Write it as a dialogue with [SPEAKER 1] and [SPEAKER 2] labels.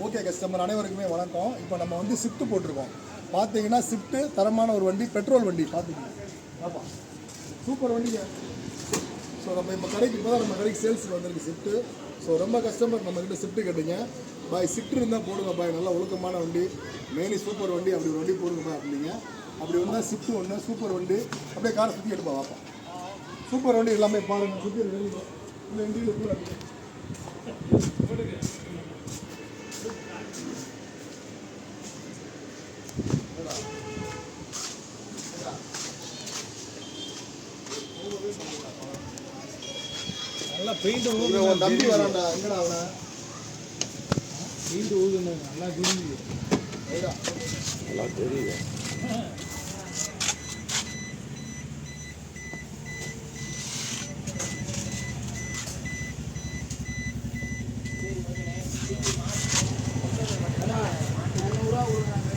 [SPEAKER 1] Okay customer அனைவருக்குமே வணக்கம். இப்போ நம்ம வந்து ஸ்விஃப்ட் போட்டிருக்கோம். பார்த்தீங்கன்னா ஸ்விஃப்ட் தரமான ஒரு வண்டி, பெட்ரோல் வண்டி. பார்த்துக்கோங்க, ஆமாம், சூப்பர் வண்டிங்க. ஸோ நம்ம இப்போ கடைக்கு இப்போ தான் நம்ம கடைக்கு சேல்ஸ் வந்திருக்கு ஸ்விஃப்ட்டு. ஸோ ரொம்ப கஸ்டமர் நம்மக்கிட்ட ஸ்விஃப்ட் கேட்டீங்க. பாய் ஸ்விஃப்ட் இருந்தால் போடுங்க பாய், நல்லா ஒழுக்கமான வண்டி, மெயினி சூப்பர் வண்டி, அப்படி ஒரு வண்டி போடுங்க பாய் அப்படிங்க. அப்படி ஒன்றா ஸ்விஃப்ட் ஒன்று சூப்பர் வண்டி. அப்படியே காரை சுற்றி எடுப்பா பார்ப்போம். சூப்பர் வண்டி எல்லாமே பாருங்கள், சுற்றி ரெடி இந்த வண்டியில் கூட
[SPEAKER 2] நல்லா பெயிண்ட்
[SPEAKER 1] தம்பி வரான்டா. எங்கடா அவனை
[SPEAKER 2] பெயிண்ட் ஊதுன்னு நல்லா தெரியுது,
[SPEAKER 3] நல்லா தெரியுது.
[SPEAKER 1] $200